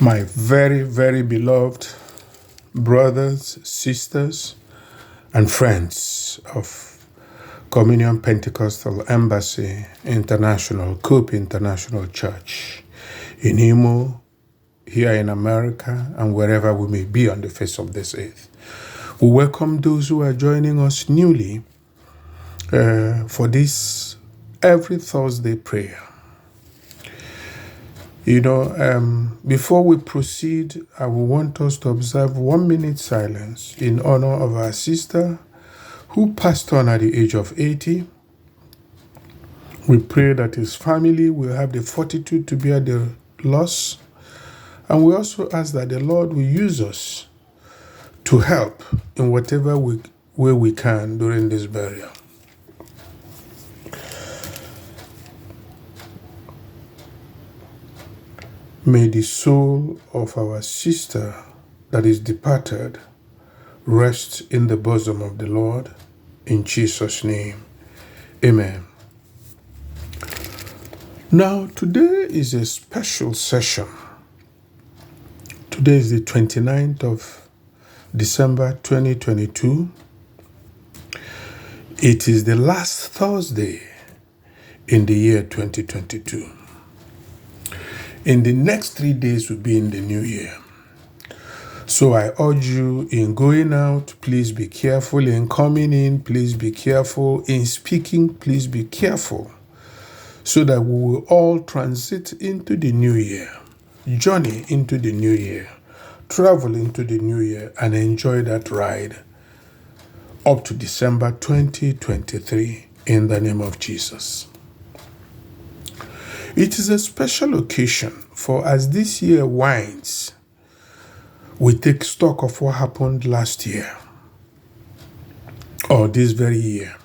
My very, very beloved brothers, sisters, and friends of Communion Pentecostal Embassy International, Coop International Church in Imo, here in America, and wherever we may be on the face of this earth. We welcome those who are joining us newly for this every Thursday prayer. Before we proceed, I will want us to observe 1 minute silence in honor of our sister who passed on at the age of 80. We pray that his family will have the fortitude to bear the loss. And we also ask that the Lord will use us to help in whatever way we can during this burial. May the soul of our sister that is departed rest in the bosom of the Lord. In Jesus' name, amen. Now, today is a special session. Today is the 29th of December 2022. It is the last Thursday in the year 2022. In the next 3 days will be in the new year. So I urge you in going out, please be careful. In coming in, please be careful. In speaking, please be careful. So that we will all transit into the new year, journey into the new year, travel into the new year, and enjoy that ride up to December 2023 in the name of Jesus. It is a special occasion, for as this year winds, we take stock of what happened last year or this very year.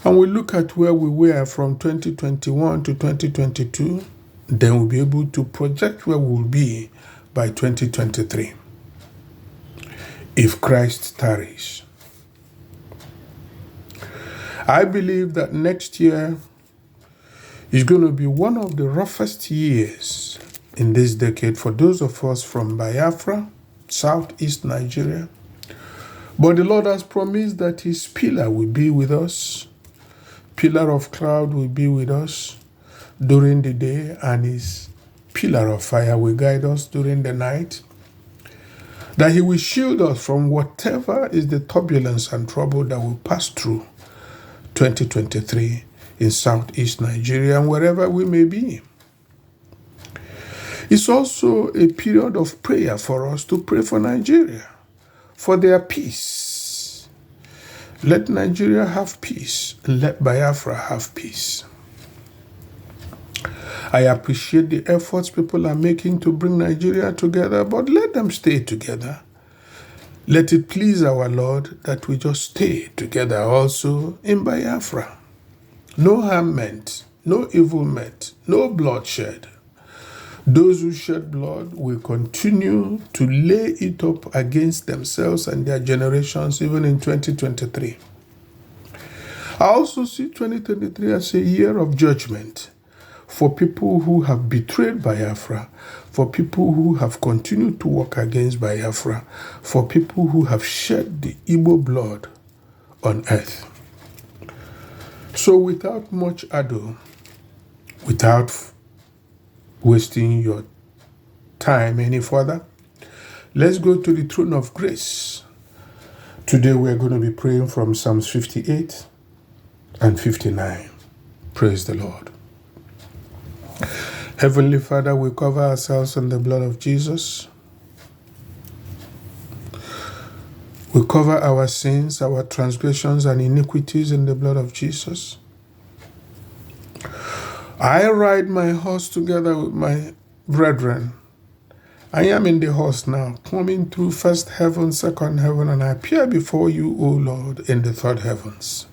And we look at where we were from 2021 to 2022, then we'll be able to project where we'll be by 2023, if Christ tarries. I believe that next year is going to be one of the roughest years in this decade for those of us from Biafra, southeast Nigeria. But the Lord has promised that his pillar will be with us. Pillar of cloud will be with us during the day, and his pillar of fire will guide us during the night. That he will shield us from whatever is the turbulence and trouble that will pass through 2023 in southeast Nigeria and wherever we may be. It's also a period of prayer for us to pray for Nigeria, for their peace. Let Nigeria have peace, and let Biafra have peace. I appreciate the efforts people are making to bring Nigeria together, but let them stay together. Let it please our Lord that we just stay together also in Biafra. No harm meant, no evil meant, no bloodshed. Those who shed blood will continue to lay it up against themselves and their generations even in 2023. I also see 2023 as a year of judgment for people who have betrayed Biafra, for people who have continued to work against Biafra, for people who have shed the Igbo blood on earth. So without much ado, without wasting your time any further, let's go to the throne of grace. Today we're going to be praying from Psalms 58 and 59. Praise the Lord. Heavenly Father, we cover ourselves in the blood of Jesus. We cover our sins, our transgressions, and iniquities in the blood of Jesus. I ride my horse together with my brethren. I am in the horse now, coming through first heaven, second heaven, and I appear before you, O Lord, in the third heavens.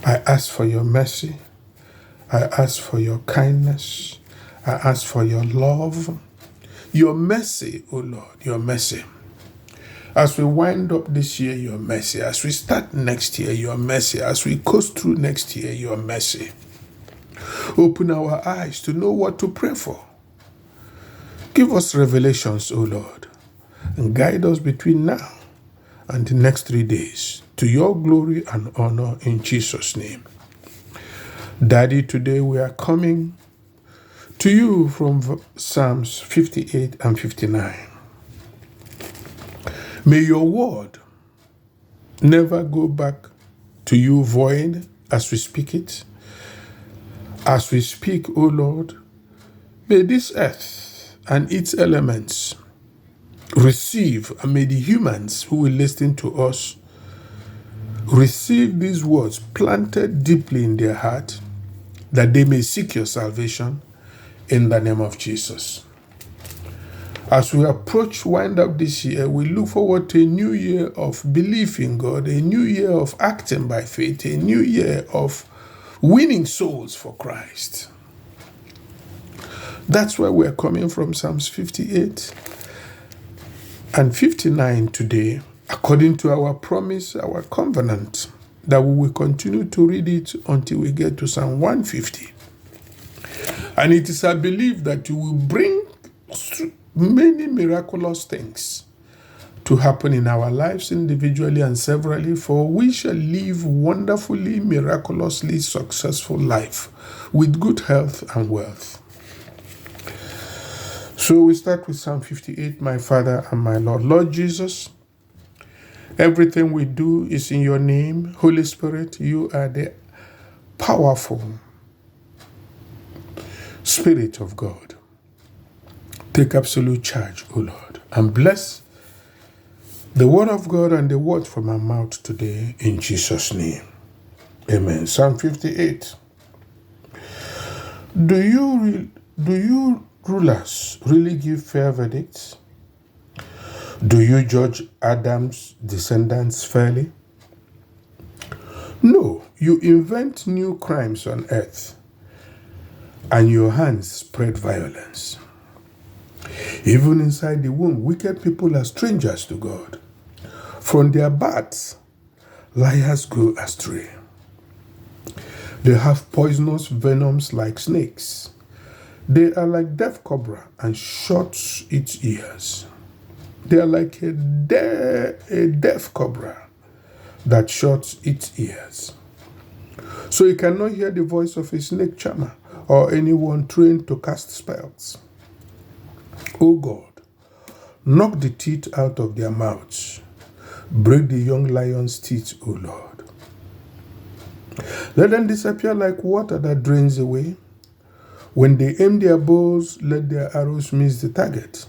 I ask for your mercy. I ask for your kindness. I ask for your love. Your mercy, O Lord, your mercy. As we wind up this year, your mercy. As we start next year, your mercy. As we coast through next year, your mercy. Open our eyes to know what to pray for. Give us revelations, O Lord, and guide us between now and the next 3 days to your glory and honor in Jesus' name. Daddy, today we are coming to you from Psalms 58 and 59. May your word never go back to you void as we speak it. As we speak, O Lord, may this earth and its elements receive, and may the humans who will listen to us receive these words planted deeply in their heart, that they may seek your salvation in the name of Jesus. As we approach wind up this year, we look forward to a new year of belief in God, a new year of acting by faith, a new year of winning souls for Christ. That's why we're coming from Psalms 58 and 59 today, according to our promise, our covenant, that we will continue to read it until we get to Psalm 150. And it is our belief that you will bring many miraculous things to happen in our lives individually and severally, for we shall live wonderfully, miraculously successful life with good health and wealth. So we start with Psalm 58, my Father and my Lord. Lord Jesus, everything we do is in your name. Holy Spirit, you are the powerful Spirit of God. Take absolute charge, O Lord, and bless the word of God and the word from our mouth today in Jesus' name. Amen. Psalm 58. Do you rulers really give fair verdicts? Do you judge Adam's descendants fairly? No, you invent new crimes on earth, and your hands spread violence. Even inside the womb, wicked people are strangers to God. From their births, liars go astray. They have poisonous venoms like snakes. They are like deaf cobra and shuts its ears. They are like a deaf cobra that shuts its ears. So you cannot hear the voice of a snake charmer or anyone trained to cast spells. O God, knock the teeth out of their mouths. Break the young lion's teeth, O Lord. Let them disappear like water that drains away. When they aim their bows, let their arrows miss the target.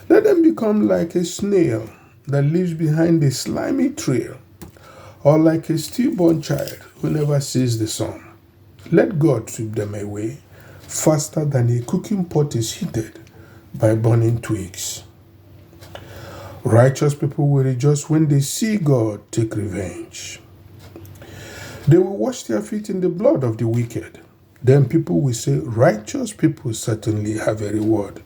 Let them become like a snail that lives behind a slimy trail, or like a stillborn child who never sees the sun. Let God sweep them away faster than a cooking pot is heated by burning twigs. Righteous people will rejoice when they see God take revenge. They will wash their feet in the blood of the wicked. Then people will say, righteous people certainly have a reward.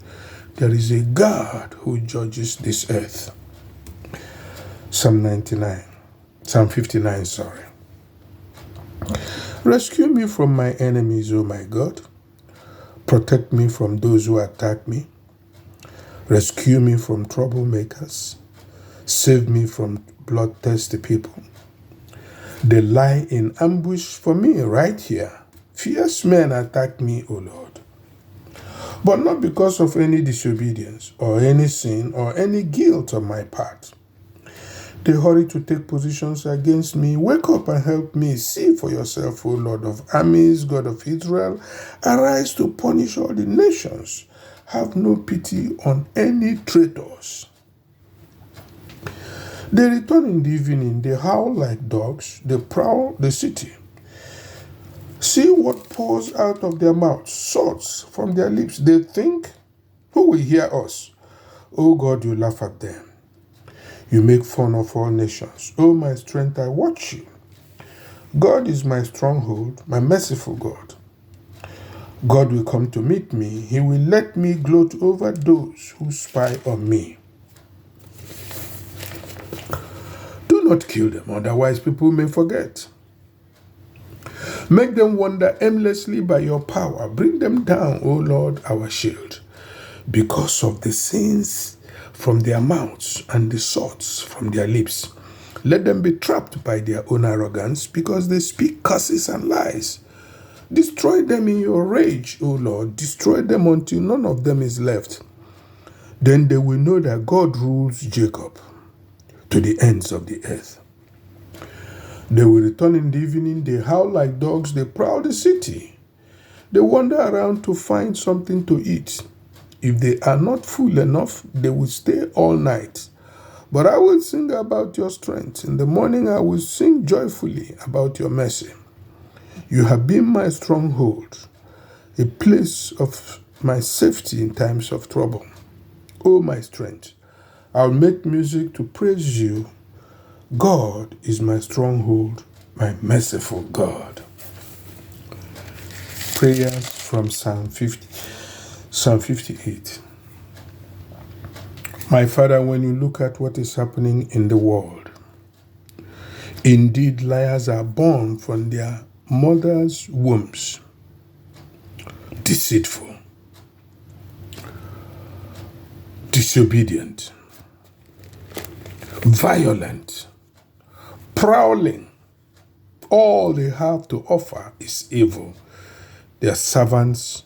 There is a God who judges this earth. Psalm 59, sorry. Rescue me from my enemies, O my God. Protect me from those who attack me. Rescue me from troublemakers. Save me from bloodthirsty people. They lie in ambush for me right here. Fierce men attack me, O Lord. But not because of any disobedience or any sin or any guilt on my part. They hurry to take positions against me. Wake up and help me. See for yourself, O Lord of armies, God of Israel. Arise to punish all the nations. Have no pity on any traitors. They return in the evening. They howl like dogs. They prowl the city. See what pours out of their mouths, swords from their lips. They think, who will hear us? O God, you laugh at them. You make fun of all nations. O my strength, I watch you. God is my stronghold, my merciful God. God will come to meet me. He will let me gloat over those who spy on me. Do not kill them, otherwise people may forget. Make them wander aimlessly by your power. Bring them down, O Lord, our shield. because of the sins from their mouths and the swords from their lips. Let them be trapped by their own arrogance, because they speak curses and lies. Destroy them in your rage, O Lord. Destroy them until none of them is left. Then they will know that God rules Jacob to the ends of the earth. They will return in the evening. They howl like dogs. They prowl the city. They wander around to find something to eat. If they are not full enough, they will stay all night. But I will sing about your strength. In the morning I will sing joyfully about your mercy. You have been my stronghold, a place of my safety in times of trouble. O my strength, I'll make music to praise you. God is my stronghold, my merciful God. Prayers from Psalm 58. My Father, when you look at what is happening in the world, indeed liars are born from their mothers' wombs, deceitful, disobedient, violent, prowling. All they have to offer is evil. They are servants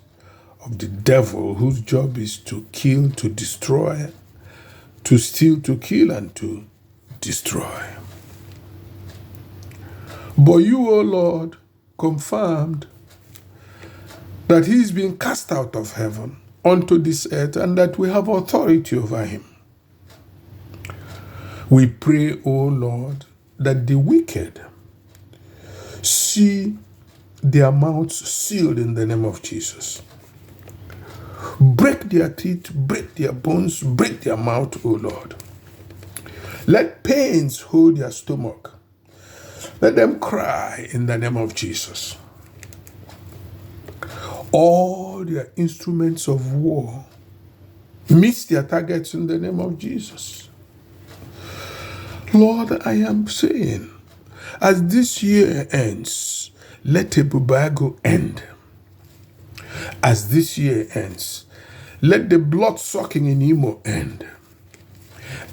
of the devil, whose job is to kill, to destroy, to steal, to kill, and to destroy. But you, O Lord, confirmed that he is being cast out of heaven onto this earth, and that we have authority over him. We pray, O Lord, that the wicked see their mouths sealed in the name of Jesus. Break their teeth, break their bones, break their mouth, O Lord. Let pains hold their stomach. Let them cry in the name of Jesus. All their instruments of war miss their targets in the name of Jesus. Lord, I am saying, as this year ends, let Ebubago end. As this year ends, let the blood sucking in Imo end.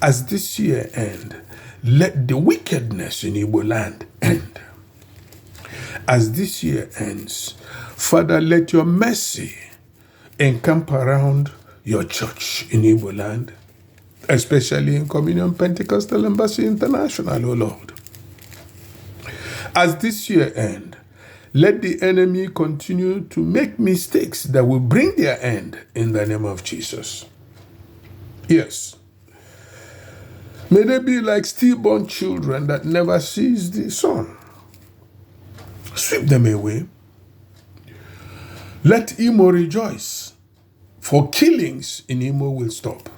As this year ends, let the wickedness in Igbo land end. As this year ends, Father, let your mercy encamp around your church in Igbo land, especially in Communion Pentecostal Embassy International, O Lord. As this year ends, let the enemy continue to make mistakes that will bring their end in the name of Jesus. Yes. May they be like stillborn children that never sees the sun. Sweep them away. Let Imo rejoice, for killings in Imo will stop.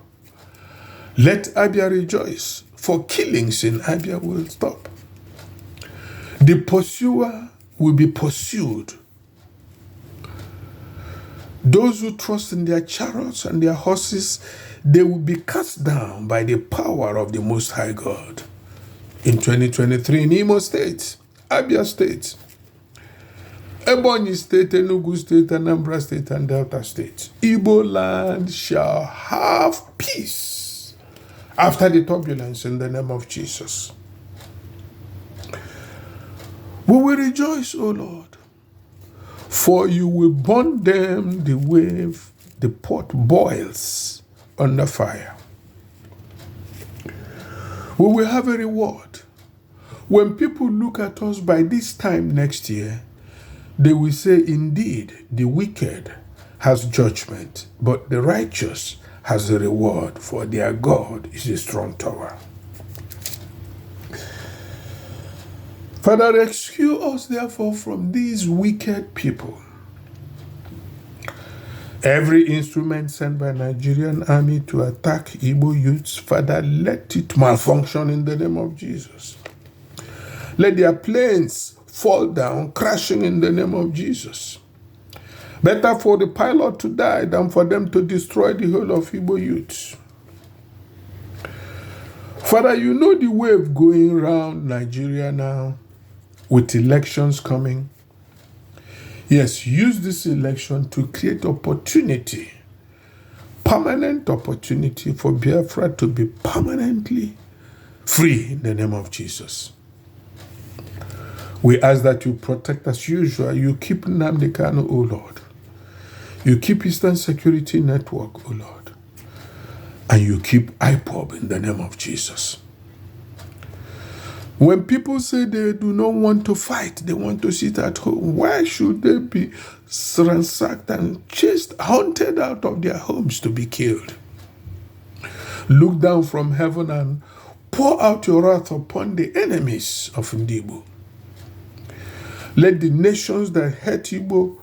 Let Abia rejoice, for killings in Abia will stop. The pursuer will be pursued. Those who trust in their chariots and their horses, they will be cast down by the power of the Most High God. In 2023, in Imo State, Abia State, Ebonyi State, Enugu State, Anambra State, and Delta State, Igbo land shall have peace after the turbulence in the name of Jesus. We will rejoice, O Lord, for you will burn them the way the pot boils under fire. We will have a reward. When people look at us by this time next year, they will say, indeed, the wicked has judgment, but the righteous has a reward, for their God is a strong tower. Father, rescue us therefore from these wicked people. Every instrument sent by Nigerian army to attack Igbo youths, Father, let it malfunction in the name of Jesus. Let their planes fall down, crashing in the name of Jesus. Better for the pilot to die than for them to destroy the whole of Igbo youths. Father, you know the wave going around Nigeria now, with elections coming. Yes, use this election to create opportunity, permanent opportunity for Biafra to be permanently free in the name of Jesus. We ask that you protect as usual. You keep Nnamdi Kanu, O Lord. You keep Eastern Security Network, O Lord. And you keep IPOB in the name of Jesus. When people say they do not want to fight, they want to sit at home, why should they be ransacked and chased, hunted out of their homes to be killed? Look down from heaven and pour out your wrath upon the enemies of Igbo. Let the nations that hate Igbo,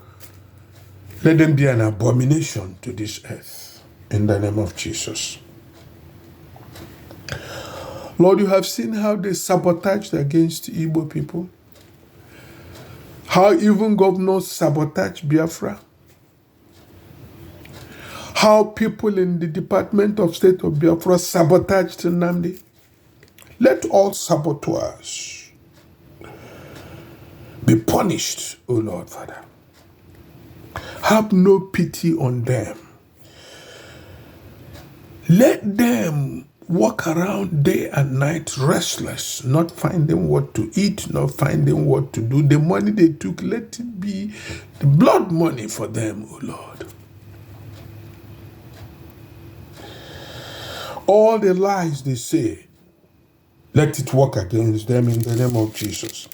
let them be an abomination to this earth. In the name of Jesus. Lord, you have seen how they sabotaged against Igbo people. How even governors sabotaged Biafra. How people in the Department of State of Biafra sabotaged Nnamdi. Let all saboteurs be punished, O Lord Father. Have no pity on them. Let them walk around day and night restless, not finding what to eat, not finding what to do. The money they took, let it be the blood money for them, O Lord. All the lies they say, let it work against them in the name of Jesus.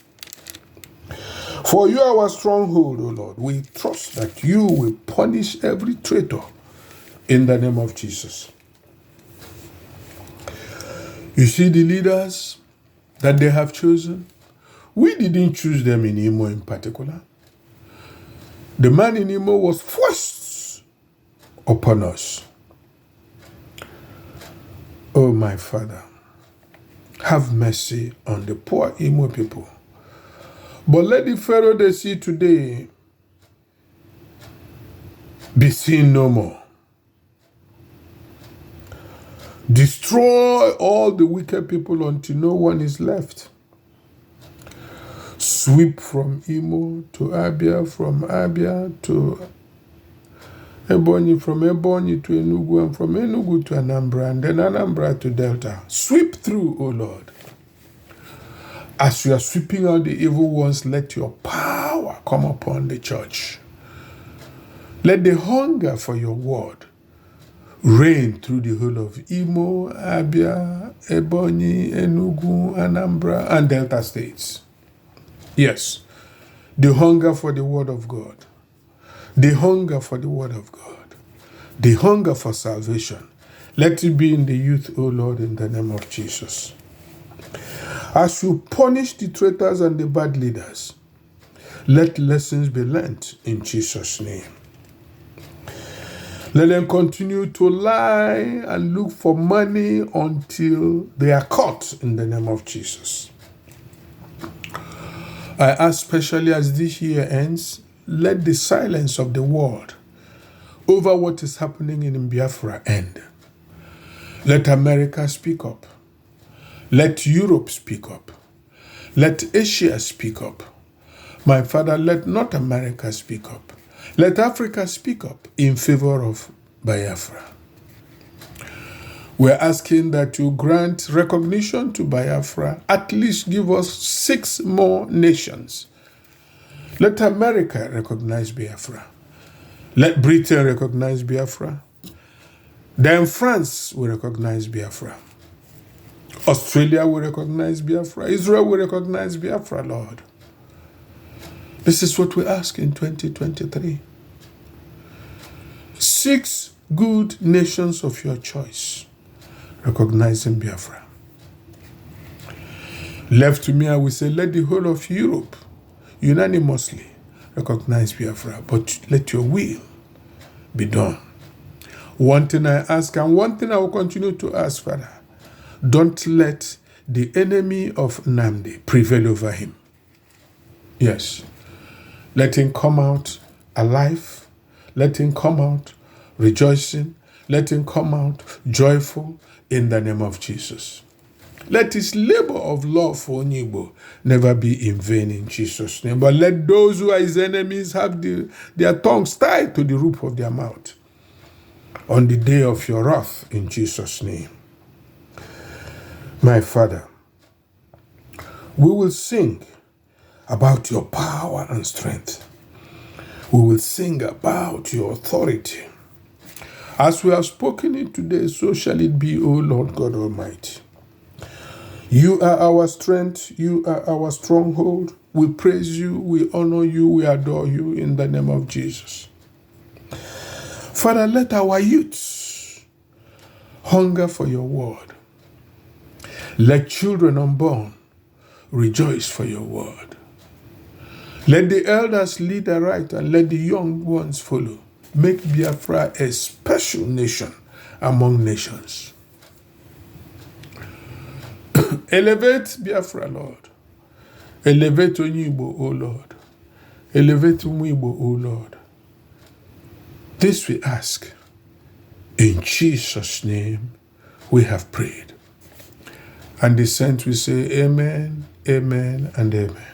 For you are our stronghold, O Lord. We trust that you will punish every traitor in the name of Jesus. You see the leaders that they have chosen? We didn't choose them in Imo in particular. The man in Imo was forced upon us. Oh, my Father, have mercy on the poor Imo people. But let the Pharaoh they see today be seen no more. Destroy all the wicked people until no one is left. Sweep from Imo to Abia, from Abia to Ebonyi, from Ebonyi to Enugu, and from Enugu to Anambra, and then Anambra to Delta. Sweep through, O Lord. As you are sweeping out the evil ones, let your power come upon the church. Let the hunger for your word reign through the whole of Imo, Abia, Ebonyi, Enugu, Anambra, and Delta states. Yes, the hunger for the word of God. The hunger for the word of God. The hunger for salvation. Let it be in the youth, O Lord, in the name of Jesus. As you punish the traitors and the bad leaders, let lessons be learnt in Jesus' name. Let them continue to lie and look for money until they are caught in the name of Jesus. I ask especially as this year ends, let the silence of the world over what is happening in Biafra end. Let America speak up. Let Europe speak up. Let Asia speak up. My Father, let North America speak up. Let Africa speak up in favor of Biafra. We're asking that you grant recognition to Biafra, at least give us 6 more nations. Let America recognize Biafra. Let Britain recognize Biafra. Then France will recognize Biafra. Australia will recognize Biafra. Israel will recognize Biafra, Lord. This is what we ask in 2023. 6 good nations of your choice recognizing Biafra. Left to me, I will say, let the whole of Europe unanimously recognize Biafra, but let your will be done. One thing I ask, and one thing I will continue to ask, Father, don't let the enemy of Nnamdi prevail over him. Yes. Let him come out alive. Let him come out rejoicing. Let him come out joyful in the name of Jesus. Let his labor of love for Igbo never be in vain in Jesus' name. But let those who are his enemies have their tongues tied to the roof of their mouth. on the day of your wrath, in Jesus' name. My Father, we will sing about your power and strength. We will sing about your authority. As we have spoken it today, so shall it be, O Lord God Almighty. You are our strength. You are our stronghold. We praise you. We honor you. We adore you in the name of Jesus. Father, let our youth hunger for your word. Let children unborn rejoice for your word. Let the elders lead aright and let the young ones follow. Make Biafra a special nation among nations. Elevate Biafra, Lord. Elevate Igbo, O Lord. Elevate Igbo, O Lord. This we ask. In Jesus' name we have prayed. And the saints will say amen, amen, and amen.